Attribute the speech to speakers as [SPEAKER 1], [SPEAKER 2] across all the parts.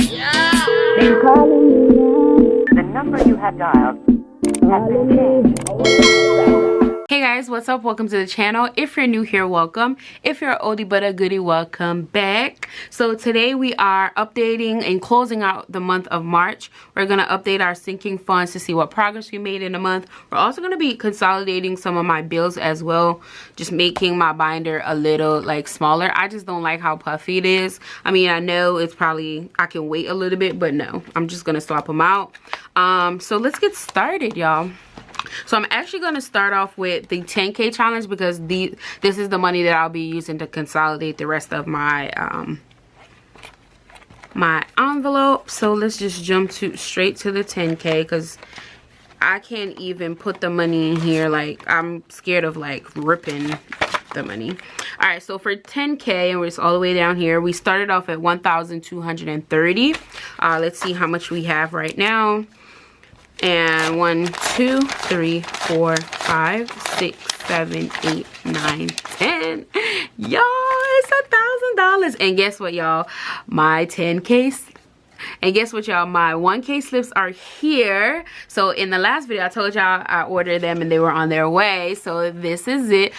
[SPEAKER 1] Been calling me. The number you have dialed has been changed.
[SPEAKER 2] Hey guys, what's up? Welcome to the channel. If you're new here, welcome. If you're an oldie but a goodie, welcome back. So today we are updating and closing out the month of March. We're going to update our sinking funds to see what progress we made in the month. We're also going to be consolidating some of my bills as well, just making my binder a little like smaller. I just don't like how puffy it is. I mean, I know it's probably, I can wait a little bit, but no, I'm just going to swap them out. So let's get started, y'all. So I'm actually going to start off with the 10K challenge because this is the money that I'll be using to consolidate the rest of my my envelope. So let's just jump straight to the 10K because I can't even put the money in here. Like, I'm scared of like ripping the money. All right, so for 10K, and we're just all the way down here, we started off at 1,230. Let's see how much we have right now. And 1, 2, 3, 4, 5, 6, 7, 8, 9, 10. Y'all, it's $1,000. And guess what, y'all? My 10K. And guess what, y'all? My 1K slips are here. So in the last video, I told y'all I ordered them and they were on their way. So this is it.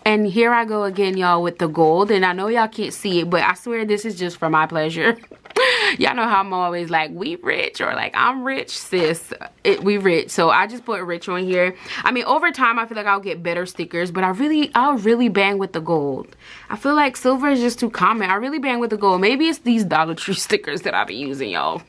[SPEAKER 2] And here I go again, y'all, with the gold. And I know y'all can't see it, but I swear this is just for my pleasure. Y'all know how I'm always like, we rich, or like, I'm rich, sis. We rich. So I just put rich on here. I mean, over time, I feel like I'll get better stickers, but I'll really bang with the gold. I feel like silver is just too common. I really bang with the gold. Maybe it's these Dollar Tree stickers that I've been using, y'all.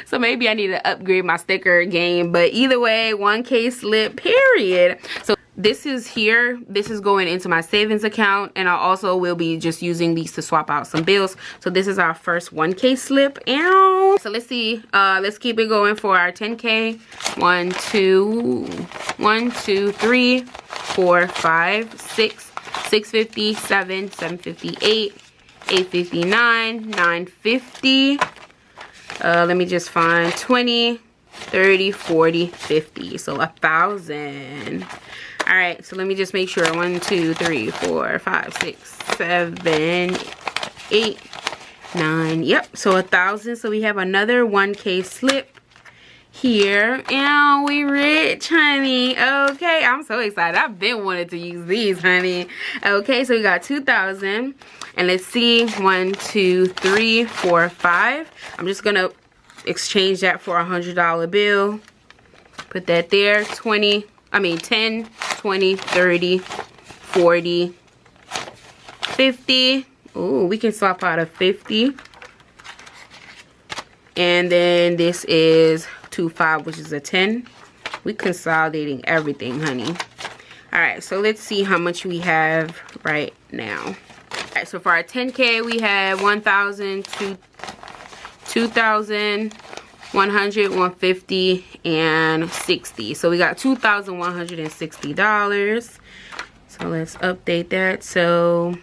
[SPEAKER 2] So maybe I need to upgrade my sticker game. But either way, 1K slip, period. So this is here. This is going into my savings account, and I also will be just using these to swap out some bills. So this is our first 1K slip. Ow. So let's see. Let's keep it going for our 10K. 1, 2, 3, 4, 5, 6, 650, 7, 758, 859, 950. Let me just find 20, 30, 40, 50. So 1,000. All right, so let me just make sure. 1, 2, 3, 4, 5, 6, 7, 8, 9. Yep, so 1,000. So we have another 1K slip here. And we rich, honey. Okay, I'm so excited. I've been wanting to use these, honey. Okay, so we got 2,000. And let's see. 1, 2, 3, 4, 5. I'm just going to exchange that for a $100 bill. Put that there. 10, 20, 30, 40, 50. Ooh, we can swap out a 50. And then this is 25, which is a 10. We consolidating everything, honey. All right, so let's see how much we have right now. All right, so for our 10K, we have 1,000, 2,000, 100, 150, and 60. So we got $2,160. So let's update that. So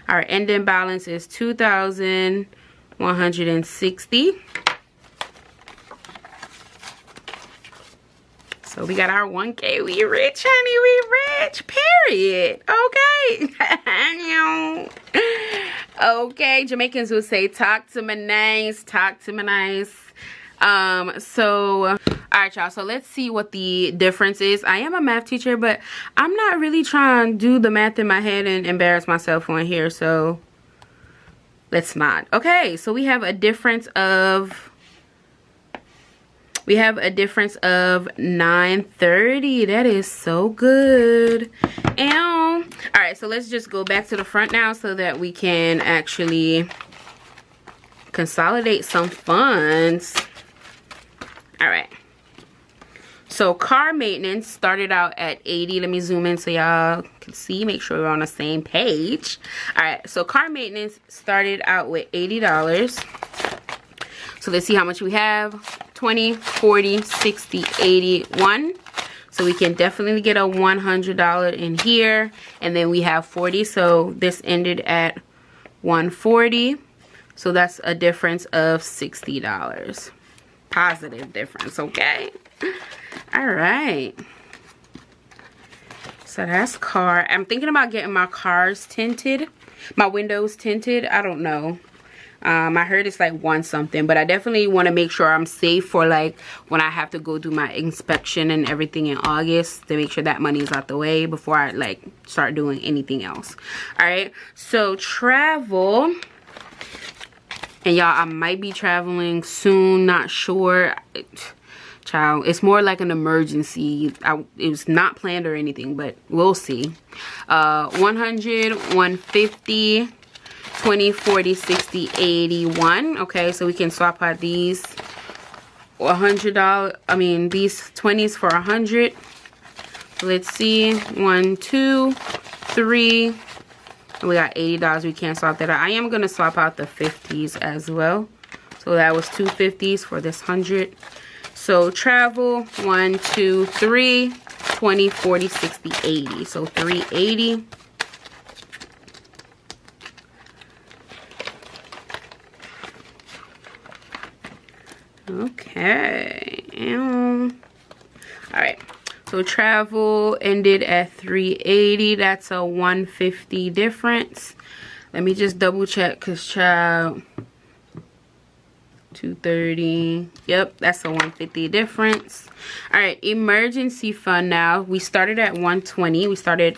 [SPEAKER 2] our ending balance is 2,160. So we got our 1K. We rich, honey. We rich. Period. Okay. Okay. Jamaicans would say, talk to me nice. Talk to me nice. All right, y'all, so let's see what the difference is. I am a math teacher, but I'm not really trying to do the math in my head and embarrass myself on here, so let's not. Okay, so we have a difference of $930. That is so good. All right, so let's just go back to the front now so that we can actually consolidate some funds. All right, so car maintenance started out at 80. Let me zoom in so y'all can see, make sure we're on the same page. All right, so car maintenance started out with $80. So let's see how much we have. 20, 40, 60, 80, 1. So we can definitely get a $100 in here. And then we have 40, so this ended at 140. So that's a difference of $60. Positive difference, okay? All right. So that's car. I'm thinking about getting my cars tinted. My windows tinted. I don't know. I heard it's like 1 something, but I definitely want to make sure I'm safe for like when I have to go do my inspection and everything in August, to make sure that money is out the way before I like start doing anything else. All right, so travel, and y'all, I might be traveling soon, not sure. Child, it's more like an emergency. It was not planned or anything, but we'll see. 100, 150, 20, 40, 60, 81. Okay, so we can swap out these $100. I mean, these 20s for 100. Let's see. 1, 2, 3. We got $80. We can't swap that out. I am gonna swap out the 50s as well. So that was 2 50s for this 100. So travel, 1, 2, 3, 20, 40, 60, 80. So 380. Okay. All right. So travel ended at 380. That's a 150 difference. Let me just double check, because child, 230. Yep, that's a 150 difference. All right, emergency fund. Now we started at 120. We started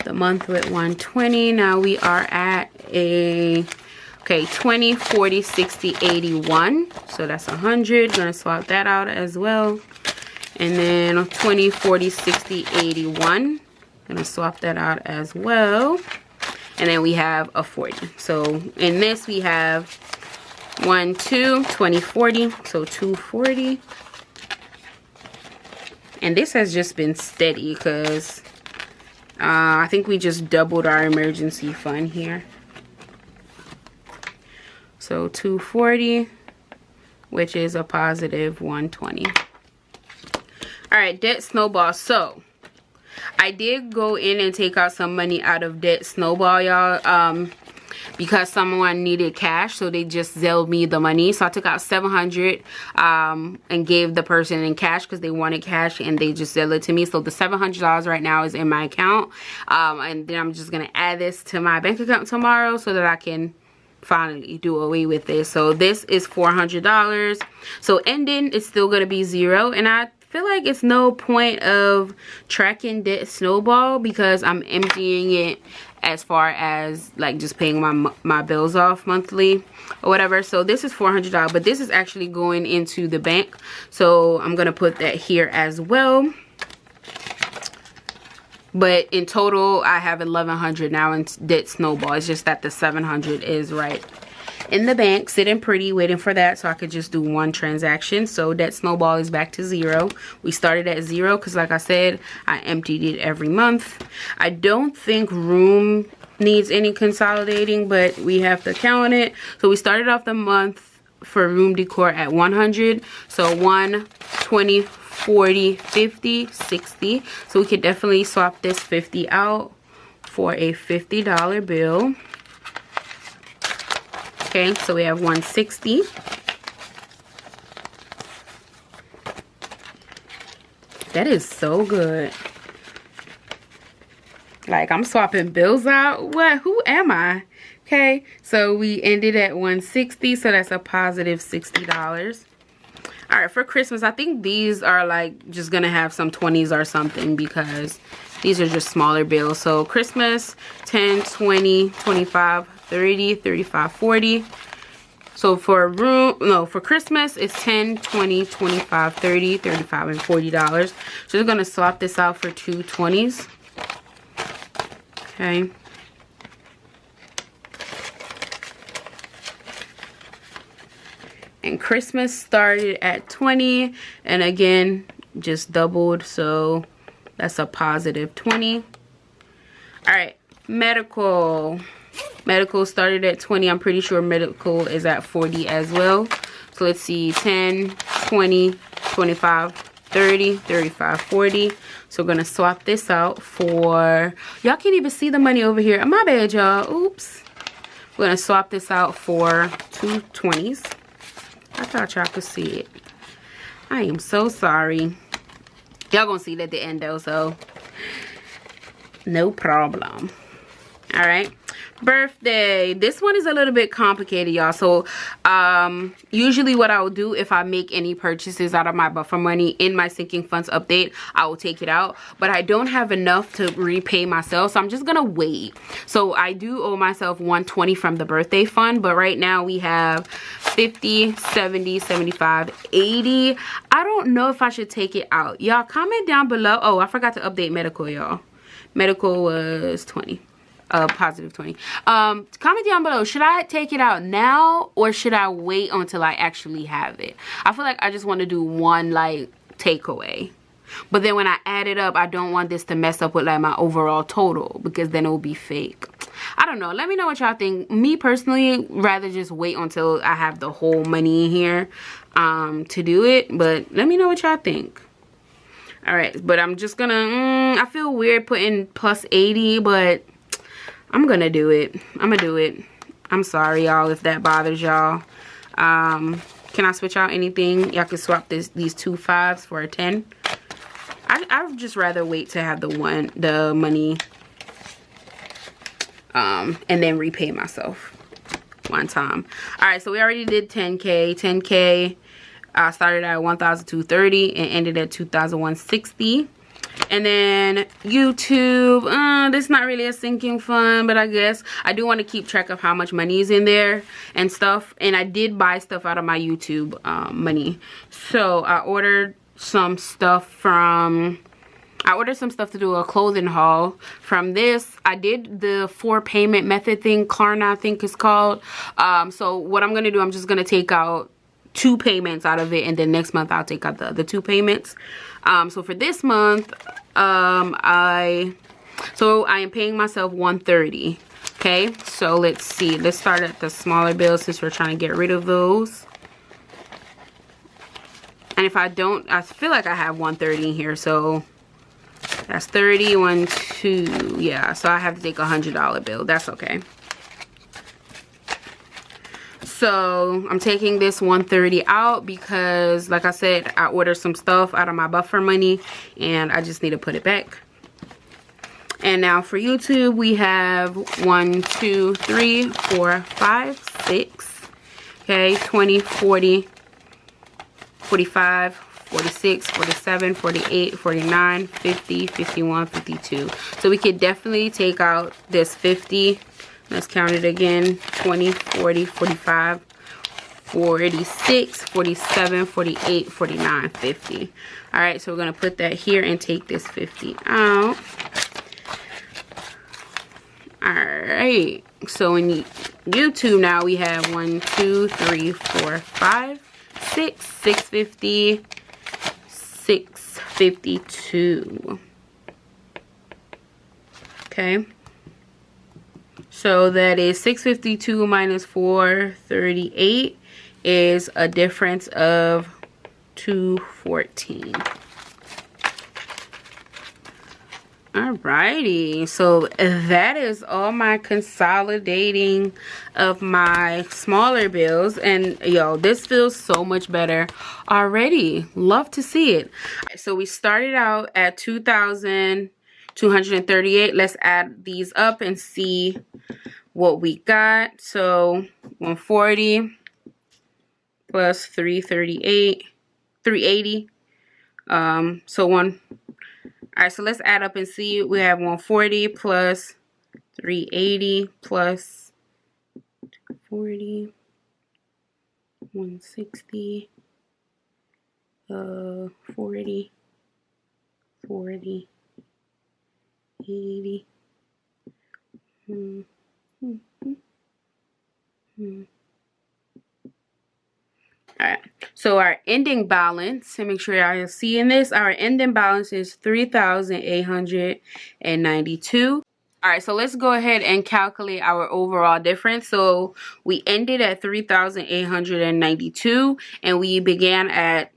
[SPEAKER 2] the month with 120. Now we are at a 20, 40, 60, 81. So that's 100. Gonna swap that out as well. And then 20, 40, 60, 81. Gonna swap that out as well. And then we have a 40. So in this we have 1, 2, 20, 40. So 240. And this has just been steady because I think we just doubled our emergency fund here. So 240, which is a positive 120. All right, debt snowball. So I did go in and take out some money out of debt snowball, y'all, because someone needed cash, so they just Zelled me the money. So I took out $700 and gave the person in cash because they wanted cash, and they just Zelled it to me. So the $700 right now is in my account, and then I'm just gonna add this to my bank account tomorrow so that I can finally do away with this. So this is $400. So ending is still gonna be 0, and I feel like it's no point of tracking debt snowball because I'm emptying it as far as like just paying my bills off monthly or whatever. So this is $400, but this is actually going into the bank, so I'm gonna put that here as well. But in total I have $1,100 now in debt snowball. It's just that the $700 is right in the bank, sitting pretty, waiting for that so I could just do one transaction. So debt snowball is back to 0. We started at 0 because, like I said, I emptied it every month. I don't think room needs any consolidating, but we have to count it. So we started off the month for room decor at 100. So 1, 20, 40, 50, 60. So we could definitely swap this 50 out for a $50 bill. Okay, so we have 160. That is so good. Like, I'm swapping bills out. What? Who am I? Okay, so we ended at 160, so that's a positive $60. All right, for Christmas, I think these are like just gonna have some 20s or something because these are just smaller bills. So Christmas, 10, 20, 25, 30, 35, 40. So for Christmas, it's 10, 20, 25, 30, 35, and $40. So we're gonna swap this out for 2 20s. Okay. And Christmas started at 20, and again just doubled, so that's a positive 20. All right, medical started at 20. I'm pretty sure medical is at 40 as well. So let's see, 10, 20, 25, 30, 35, 40. So we're gonna swap this out for, y'all can't even see the money over here. My bad, y'all. Oops. We're gonna swap this out for 2 20s. I thought y'all could see it. I am so sorry. Y'all gonna see it at the end though, so no problem. All right, birthday. This one is a little bit complicated, y'all. So usually what I will do if I make any purchases out of my buffer money in my sinking funds update, I will take it out, but I don't have enough to repay myself, so I'm just gonna wait. So I do owe myself $120 from the birthday fund, but right now we have 50, 70, 75, 80. I don't know if I should take it out. Y'all comment down below. Oh, I forgot to update medical, y'all. Medical was 20. Positive 20. Comment down below, should I take it out now or should I wait until I actually have it? I feel like I just want to do one like takeaway, but then when I add it up, I don't want this to mess up with like my overall total, because then it will be fake. I don't know, let me know what y'all think. Me personally, rather just wait until I have the whole money in here to do it, but let me know what y'all think. All right, but I'm just gonna I feel weird putting plus 80, but I'm gonna do it. I'm gonna do it. I'm sorry, y'all, if that bothers y'all. Can I switch out anything? Y'all can swap these 2 5s for a 10. I would just rather wait to have the money and then repay myself one time. All right, so we already did 10K. 10K started at 1,230 and ended at 2,160. And then YouTube, this is not really a sinking fund, but I guess I do want to keep track of how much money is in there and stuff. And I did buy stuff out of my YouTube money. So I ordered some stuff to do a clothing haul. From this, I did the 4 payment method thing, Klarna I think it's called. So what I'm going to do, I'm just going to take out 2 payments out of it, and then next month I'll take out the other 2 payments. So for this month, I am paying myself $130. Okay, so let's see. Let's start at the smaller bills since we're trying to get rid of those. And if I don't, I feel like I have $130 in here, so that's 30, 1, 2, yeah. So I have to take a $100 bill. That's okay. So I'm taking this $130 out because, like I said, I ordered some stuff out of my buffer money and I just need to put it back. And now for YouTube, we have 1, 2, 3, 4, 5, 6. Okay, 20, 40, 45, 46, 47, 48, 49, 50, 51, 52. So we could definitely take out this 50. Let's count it again. 20, 40, 45, 46, 47, 48, 49, 50. All right, so we're going to put that here and take this 50 out. All right, so in YouTube now we have 1, 2, 3, 4, 5, 6, 650, 652. Okay. So that is 652 minus 438 is a difference of 214. Alrighty, so that is all my consolidating of my smaller bills, and yo, this feels so much better already. Love to see it. So we started out at 2,238. Let's add these up and see what we got. So 140 plus 338, 380. All right, so let's add up and see. We have 140 plus 380 plus 40, 160, 40, 40, 80. Alright, so our ending balance, and make sure y'all are seeing this, our ending balance is 3,892. Alright, so let's go ahead and calculate our overall difference. So we ended at 3,892 and we began at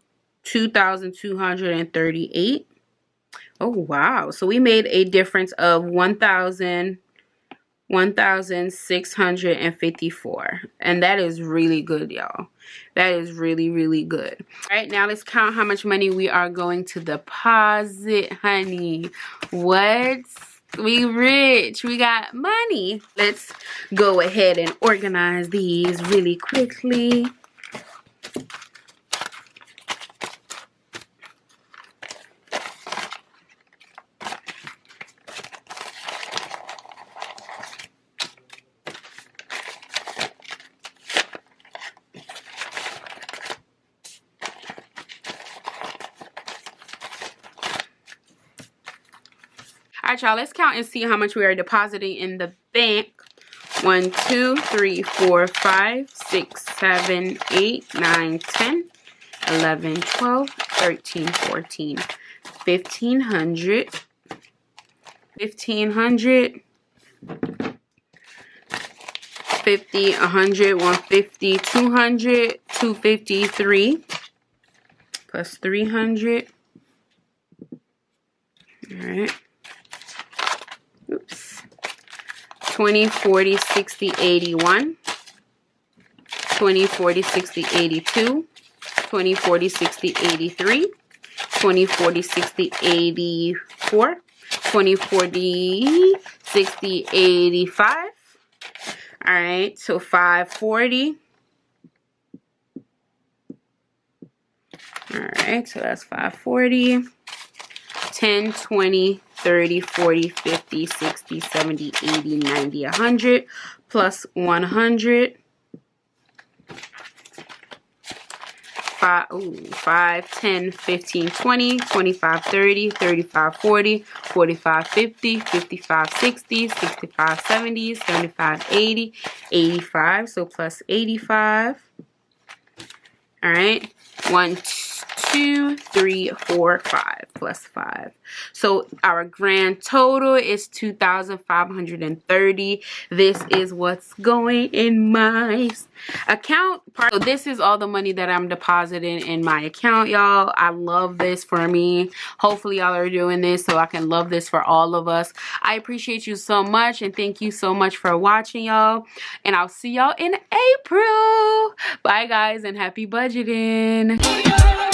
[SPEAKER 2] 2,238. Oh wow, so we made a difference of 1,654, and that is really good, y'all. That is really, really good. All right, now let's count how much money we are going to deposit, honey. What? We rich. We got money. Let's go ahead and organize these really quickly. All right, y'all, let's count and see how much we are depositing in the bank. 1, 2, 3, 4, 5, 6, 7, 8, 9, 10, 11, 12, 13, 14, 1500, 1500, 50, 100, 150, 200, 253, plus 300. All right. Oops. 20, 40, 60, 81. 20, 40, 60, 82. 20, 40, 60, 83. 20, 40, 60, 84. 20, 40, 60, 85. All right, so 540. All right, so that's 540. 10, 20, 30, 40, 50, 60, 70, 80, 90, 100, plus 100. 5, 10, 15, 20, 25, 30, 35, 40, 45, 50, 55, 60, 65, 70, 75, 80, 85. So plus 85. All right. 1, 2, 3, 4, 5 plus 5. So our grand total is 2,530. This is what's going in my account. So this is all the money that I'm depositing in my account, y'all. I love this for me. Hopefully y'all are doing this so I can love this for all of us. I appreciate you so much and thank you so much for watching, y'all. And I'll see y'all in April. Bye guys and happy budgeting.